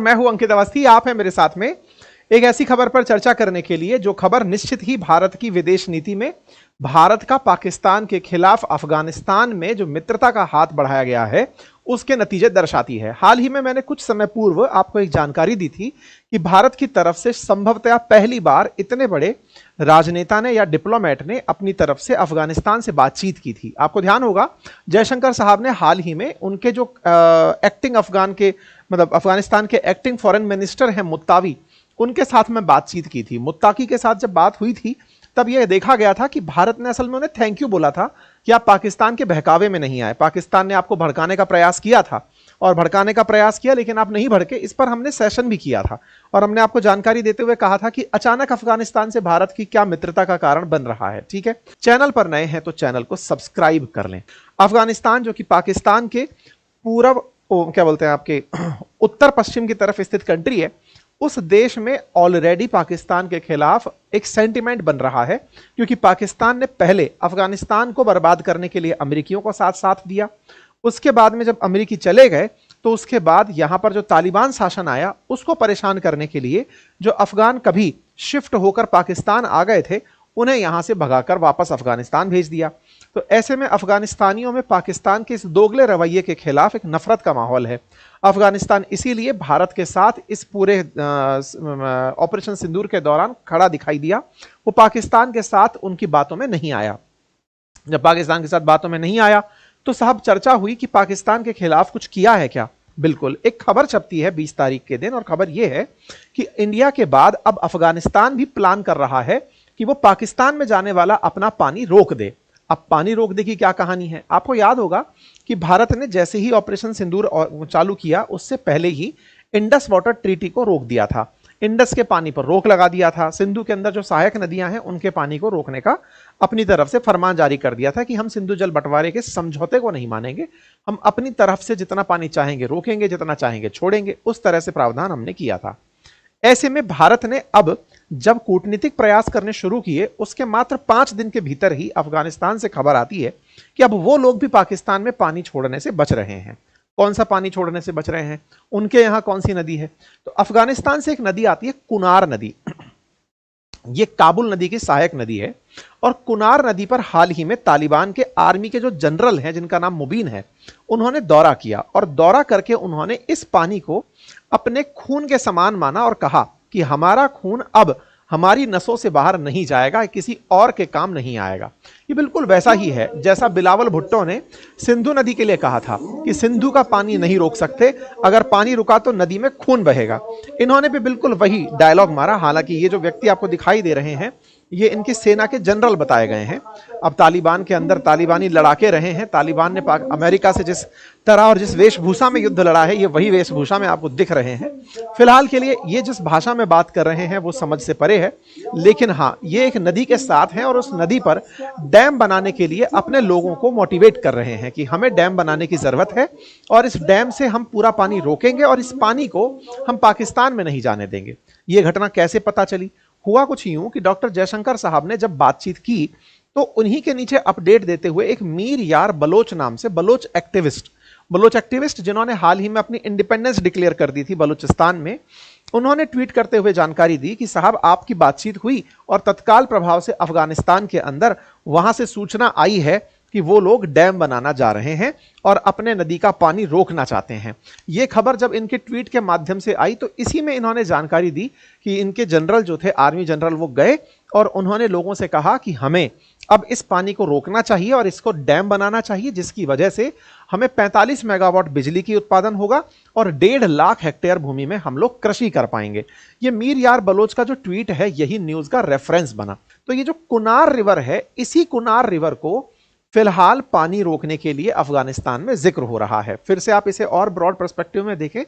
मैं हूं अंकित अवस्थी, आप हैं मेरे साथ में एक ऐसी खबर पर चर्चा करने के लिए जो खबर निश्चित ही भारत की विदेश नीति में भारत का पाकिस्तान के खिलाफ अफगानिस्तान में जो मित्रता का हाथ बढ़ाया गया है उसके नतीजे दर्शाती है। हाल ही में मैंने कुछ समय पूर्व आपको एक जानकारी दी थी कि भारत की तरफ से संभवतः पहली बार इतने बड़े राजनेता ने या डिप्लोमेट ने अपनी तरफ से अफगानिस्तान से बातचीत की थी। आपको ध्यान होगा जयशंकर साहब ने हाल ही में उनके जो एक्टिंग अफगानिस्तान के एक्टिंग फॉरेन मिनिस्टर हैं मुत्तावी, उनके साथ में बातचीत की थी। मुत्ताकी के साथ जब बात हुई थी तब यह देखा गया था कि भारत ने असल में उन्हें थैंक यू बोला था कि आप पाकिस्तान के बहकावे में नहीं आए। पाकिस्तान ने आपको भड़काने का प्रयास किया था और भड़काने का प्रयास किया, लेकिन आप नहीं भड़के। इस पर हमने सेशन भी किया था और हमने आपको जानकारी देते हुए कहा था कि अचानक अफगानिस्तान से भारत की क्या मित्रता का कारण बन रहा है। ठीक है, चैनल पर नए हैं तो चैनल को सब्सक्राइब कर लें। अफगानिस्तान जो कि पाकिस्तान के पूर्व आपके उत्तर पश्चिम की तरफ स्थित कंट्री है, उस देश में ऑलरेडी पाकिस्तान के खिलाफ एक सेंटिमेंट बन रहा है, क्योंकि पाकिस्तान ने पहले अफगानिस्तान को बर्बाद करने के लिए अमेरिकियों को साथ दिया। उसके बाद में जब अमेरिकी चले गए तो उसके बाद यहां पर जो तालिबान शासन आया उसको परेशान करने के लिए जो अफगान कभी शिफ्ट होकर पाकिस्तान आ गए थे उन्हें यहां से भगाकर वापस अफगानिस्तान भेज दिया। तो ऐसे में अफगानिस्तानियों में पाकिस्तान के इस दोगले रवैये के खिलाफ एक नफरत का माहौल है। अफगानिस्तान इसीलिए भारत के साथ इस पूरे ऑपरेशन सिंदूर के दौरान खड़ा दिखाई दिया। वो पाकिस्तान के साथ उनकी बातों में नहीं आया। जब पाकिस्तान के साथ बातों में नहीं आया तो साहब चर्चा हुई कि पाकिस्तान के खिलाफ कुछ किया है क्या। बिल्कुल, एक खबर छपती है 20 तारीख के दिन और खबर यह है कि इंडिया के बाद अब अफगानिस्तान भी प्लान कर रहा है कि वो पाकिस्तान में जाने वाला अपना पानी रोक दे। अब पानी रोक दे की क्या कहानी है। आपको याद होगा कि भारत ने जैसे ही ऑपरेशन सिंदूर चालू किया उससे पहले ही इंडस वाटर ट्रीटी को रोक दिया था। इंडस के पानी पर रोक लगा दिया था। सिंधु के अंदर जो सहायक नदियां हैं उनके पानी को रोकने का अपनी तरफ से फरमान जारी कर दिया था कि हम सिंधु जल बंटवारे के समझौते को नहीं मानेंगे, हम अपनी तरफ से जितना पानी चाहेंगे रोकेंगे, जितना चाहेंगे छोड़ेंगे। उस तरह से प्रावधान हमने किया था। ऐसे में भारत ने अब जब कूटनीतिक प्रयास करने शुरू किए उसके मात्र 5 दिन के भीतर ही अफगानिस्तान से खबर आती है कि अब वो लोग भी पाकिस्तान में पानी छोड़ने से बच रहे हैं। कौन सा पानी छोड़ने से बच रहे हैं, उनके यहां कौन सी नदी है? तो अफगानिस्तान से एक नदी आती है, कुनार नदी। ये काबुल नदी की सहायक नदी है और कुनार नदी पर हाल ही में तालिबान के आर्मी के जो जनरल हैं जिनका नाम मुबीन है, उन्होंने दौरा किया और दौरा करके उन्होंने इस पानी को अपने खून के समान माना और कहा कि हमारा खून अब हमारी नसों से बाहर नहीं जाएगा, किसी और के काम नहीं आएगा। ये बिल्कुल वैसा ही है जैसा बिलावल भुट्टो ने सिंधु नदी के लिए कहा था कि सिंधु का पानी नहीं रोक सकते, अगर पानी रुका तो नदी में खून बहेगा। इन्होंने भी बिल्कुल वही डायलॉग मारा। हालांकि ये जो व्यक्ति आपको दिखाई दे रहे हैं ये इनकी सेना के जनरल बताए गए हैं। अब तालिबान के अंदर तालिबानी लड़ाके रहे हैं। तालिबान ने अमेरिका से जिस तरह और जिस वेशभूषा में युद्ध लड़ा है ये वही वेशभूषा में आपको दिख रहे हैं। फिलहाल के लिए ये जिस भाषा में बात कर रहे हैं वो समझ से परे है, लेकिन हाँ ये एक नदी के साथ हैं और उस नदी पर डैम बनाने के लिए अपने लोगों को मोटिवेट कर रहे हैं कि हमें डैम बनाने की जरूरत है और इस डैम से हम पूरा पानी रोकेंगे और इस पानी को हम पाकिस्तान में नहीं जाने देंगे। ये घटना कैसे पता चली? हुआ कुछ यूं कि डॉक्टर जयशंकर साहब ने जब बातचीत की तो उन्हीं के नीचे अपडेट देते हुए एक मीर यार बलोच नाम से बलोच एक्टिविस्ट जिन्होंने हाल ही में अपनी इंडिपेंडेंस डिक्लेयर कर दी थी बलूचिस्तान में, उन्होंने ट्वीट करते हुए जानकारी दी कि साहब आपकी बातचीत हुई और तत्काल प्रभाव से अफगानिस्तान के अंदर वहां से सूचना आई है कि वो लोग डैम बनाना जा रहे हैं और अपने नदी का पानी रोकना चाहते हैं। ये खबर जब इनके ट्वीट के माध्यम से आई तो इसी में इन्होंने जानकारी दी कि इनके जनरल जो थे, आर्मी जनरल, वो गए और उन्होंने लोगों से कहा कि हमें अब इस पानी को रोकना चाहिए और इसको डैम बनाना चाहिए, जिसकी वजह से हमें 45 मेगावाट बिजली की उत्पादन होगा और 1.5 लाख हेक्टेयर भूमि में हम लोग कृषि कर पाएंगे। ये मीर यार बलोच का जो ट्वीट है यही न्यूज का रेफरेंस बना। तो ये जो कुनार रिवर है, इसी कुनार रिवर को फिलहाल पानी रोकने के लिए अफगानिस्तान में जिक्र हो रहा है। फिर से आप इसे और ब्रॉड पर्सपेक्टिव में देखें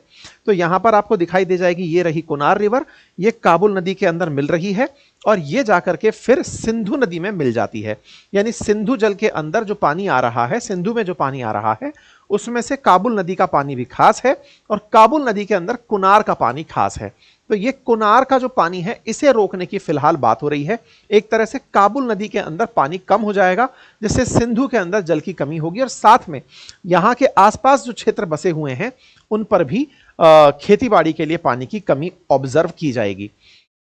तो यहां पर आपको दिखाई दे जाएगी ये रही कुनार रिवर, ये काबुल नदी के अंदर मिल रही है और ये जाकर के फिर सिंधु नदी में मिल जाती है। यानी सिंधु जल के अंदर जो पानी आ रहा है, सिंधु में जो पानी आ रहा है उसमें से काबुल नदी का पानी भी खास है और काबुल नदी के अंदर कुनार का पानी खास है। तो ये कुनार का जो पानी है इसे रोकने की फिलहाल बात हो रही है। एक तरह से काबुल नदी के अंदर पानी कम हो जाएगा जिससे सिंधु के अंदर जल की कमी होगी और साथ में यहाँ के आसपास जो क्षेत्र बसे हुए हैं उन पर भी खेतीबाड़ी के लिए पानी की कमी ऑब्जर्व की जाएगी।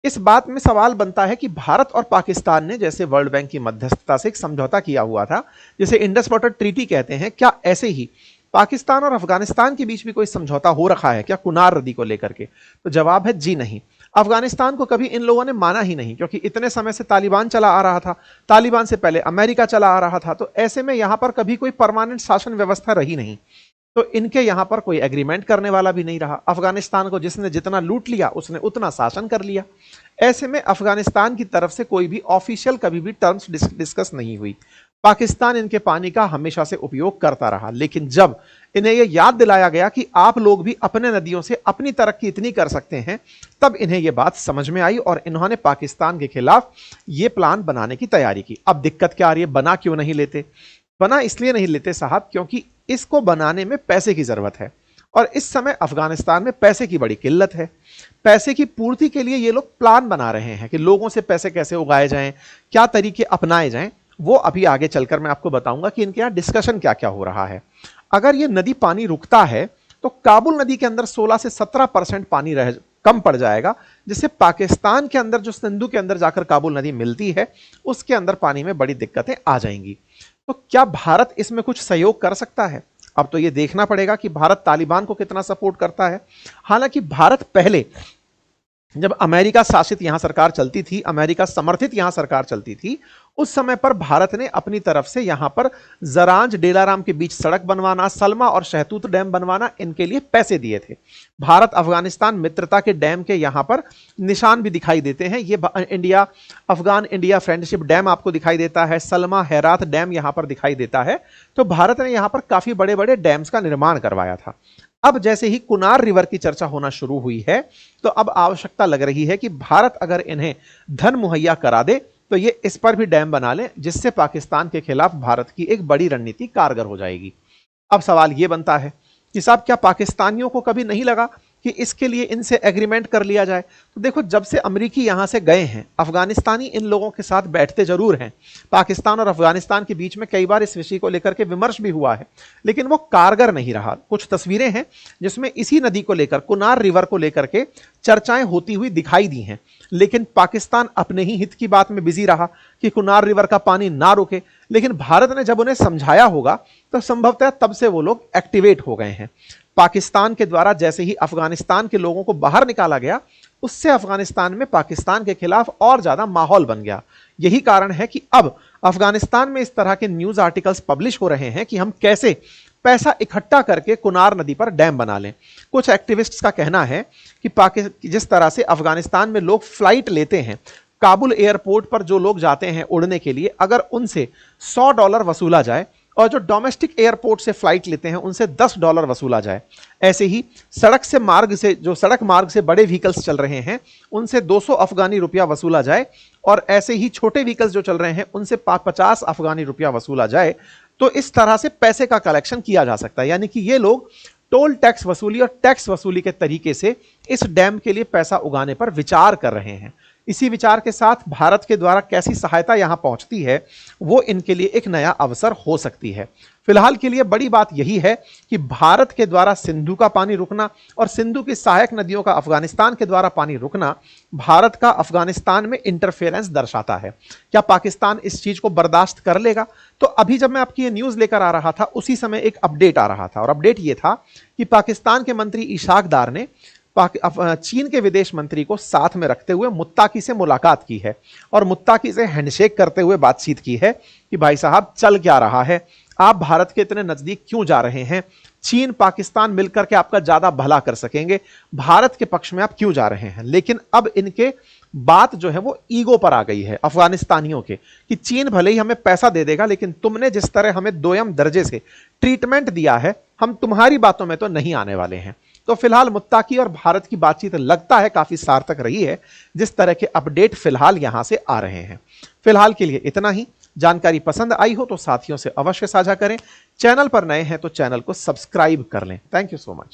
इस बात में सवाल बनता है कि भारत और पाकिस्तान ने जैसे वर्ल्ड बैंक की मध्यस्थता से एक समझौता किया हुआ था, जिसे इंडस वाटर ट्रीटी कहते हैं, क्या ऐसे ही पाकिस्तान और अफगानिस्तान के बीच भी कोई समझौता हो रखा है क्या कुनार नदी को लेकर के? तो जवाब है जी नहीं। अफगानिस्तान को कभी इन लोगों ने माना ही नहीं, क्योंकि इतने समय से तालिबान चला आ रहा था, तालिबान से पहले अमेरिका चला आ रहा था, तो ऐसे में यहां पर कभी कोई परमानेंट शासन व्यवस्था रही नहीं, तो इनके यहां पर कोई एग्रीमेंट करने वाला भी नहीं रहा। अफगानिस्तान को जिसने जितना लूट लिया उसने उतना शासन कर लिया। ऐसे में अफगानिस्तान की तरफ से कोई भी ऑफिशियल कभी भी टर्म्स डिस्कस नहीं हुई। पाकिस्तान इनके पानी का हमेशा से उपयोग करता रहा, लेकिन जब इन्हें यह याद दिलाया गया कि आप लोग भी अपने नदियों से अपनी तरक्की इतनी कर सकते हैं, तब इन्हें यह बात समझ में आई और इन्होंने पाकिस्तान के खिलाफ यह प्लान बनाने की तैयारी की। अब दिक्कत क्या आ रही है, बना क्यों नहीं लेते? बना इसलिए नहीं लेते साहब क्योंकि इसको बनाने में पैसे की जरूरत है, और इस समय अफगानिस्तान में पैसे की बड़ी किल्लत है। पैसे की पूर्ति के लिए ये लोग प्लान बना रहे हैं कि लोगों से पैसे कैसे उगाए जाएं, क्या तरीके अपनाए जाएं। वो अभी आगे चलकर मैं आपको बताऊंगा कि इनके यहां डिस्कशन क्या क्या हो रहा है। अगर ये नदी पानी रुकता है तो काबुल नदी के अंदर 16 से 17% पानी कम पड़ जाएगा, जिससे पाकिस्तान के अंदर जो सिंधु के अंदर जाकर काबुल नदी मिलती है उसके अंदर पानी में बड़ी दिक्कतें आ जाएंगी। तो क्या भारत इसमें कुछ सहयोग कर सकता है? अब तो यह देखना पड़ेगा कि भारत तालिबान को कितना सपोर्ट करता है। हालांकि भारत पहले जब अमेरिका शासित यहां सरकार चलती थी, अमेरिका समर्थित यहां सरकार चलती थी, उस समय पर भारत ने अपनी तरफ से यहां पर जरांज डेलाराम के बीच सड़क बनवाना, सलमा और शहतूत डैम बनवाना, इनके लिए पैसे दिए थे। भारत अफगानिस्तान मित्रता के डैम के यहां पर निशान भी दिखाई देते हैं। ये India Afghan India friendship dam आपको दिखाई देता है, सलमा हैरात डैम यहां पर दिखाई देता है। तो भारत ने यहां पर काफी बड़े बड़े डैम्स का निर्माण करवाया था। अब जैसे ही कुनार रिवर की चर्चा होना शुरू हुई है, तो अब आवश्यकता लग रही है कि भारत अगर इन्हें धन मुहैया करा दे तो ये इस पर भी डैम बना ले, जिससे पाकिस्तान के खिलाफ भारत की एक बड़ी रणनीति कारगर हो जाएगी। अब सवाल यह बनता है कि साहब क्या पाकिस्तानियों को कभी नहीं लगा कि इसके लिए इनसे एग्रीमेंट कर लिया जाए? तो देखो, जब से अमेरिकी यहां से गए हैं, अफगानिस्तानी इन लोगों के साथ बैठते जरूर हैं। पाकिस्तान और अफगानिस्तान के बीच में कई बार इस विषय को लेकर के विमर्श भी हुआ है, लेकिन वो कारगर नहीं रहा। कुछ तस्वीरें हैं जिसमें इसी नदी को लेकर, कुनार रिवर को लेकर के चर्चाएं होती हुई दिखाई दी हैं, लेकिन पाकिस्तान अपने ही हित की बात में बिजी रहा कि कुनार रिवर का पानी ना रुके। लेकिन भारत ने जब उन्हें समझाया होगा तो संभवतः तब से वो लोग एक्टिवेट हो गए हैं। पाकिस्तान के द्वारा जैसे ही अफगानिस्तान के लोगों को बाहर निकाला गया, उससे अफगानिस्तान में पाकिस्तान के खिलाफ और ज्यादा माहौल बन गया। यही कारण है कि अब अफगानिस्तान में इस तरह के न्यूज आर्टिकल्स पब्लिश हो रहे हैं कि हम कैसे पैसा इकट्ठा करके कुनार नदी पर डैम बना लें। कुछ एक्टिविस्ट्स का कहना है कि जिस तरह से अफगानिस्तान में लोग फ्लाइट लेते हैं, काबुल एयरपोर्ट पर जो लोग जाते हैं उड़ने के लिए, अगर उनसे $100 वसूला जाए और जो डोमेस्टिक एयरपोर्ट से फ्लाइट लेते हैं उनसे $10 वसूला जाए, ऐसे ही सड़क मार्ग से बड़े व्हीकल्स चल रहे हैं उनसे 200 अफगानी रुपया वसूला जाए, और ऐसे ही छोटे व्हीकल्स जो चल रहे हैं उनसे 50 अफगानी रुपया वसूला जाए, तो इस तरह से पैसे का कलेक्शन किया जा सकता है। यानी कि ये लोग टोल टैक्स वसूली और टैक्स वसूली के तरीके से इस डैम के लिए पैसा उगाने पर विचार कर रहे हैं। इसी विचार के साथ भारत के द्वारा कैसी सहायता यहां पहुंचती है, वो इनके लिए एक नया अवसर हो सकती है। फिलहाल के लिए बड़ी बात यही है कि भारत के द्वारा सिंधु का पानी रुकना और सिंधु की सहायक नदियों का अफगानिस्तान के द्वारा पानी रुकना भारत का अफगानिस्तान में इंटरफेरेंस दर्शाता है। क्या पाकिस्तान इस चीज को बर्दाश्त कर लेगा? तो अभी जब मैं आपकी ये न्यूज लेकर आ रहा था, उसी समय एक अपडेट आ रहा था, और अपडेट ये था कि पाकिस्तान के मंत्री इशाक डार ने चीन के विदेश मंत्री को साथ में रखते हुए मुत्ताकी से मुलाकात की है और मुत्ताकी से हैंडशेक करते हुए बातचीत की है कि भाई साहब चल क्या रहा है, आप भारत के इतने नजदीक क्यों जा रहे हैं, चीन पाकिस्तान मिलकर के आपका ज्यादा भला कर सकेंगे, भारत के पक्ष में आप क्यों जा रहे हैं। लेकिन अब इनके बात जो है वो ईगो पर आ गई है अफगानिस्तानियों के, कि चीन भले ही हमें पैसा दे देगा, लेकिन तुमने जिस तरह हमें दोयम दर्जे से ट्रीटमेंट दिया है, हम तुम्हारी बातों में तो नहीं आने वाले हैं। तो फिलहाल मुत्ताकी और भारत की बातचीत लगता है काफी सार्थक रही है, जिस तरह के अपडेट फिलहाल यहां से आ रहे हैं। फिलहाल के लिए इतना ही। जानकारी पसंद आई हो तो साथियों से अवश्य साझा करें। चैनल पर नए हैं तो चैनल को सब्सक्राइब कर लें। Thank you so much.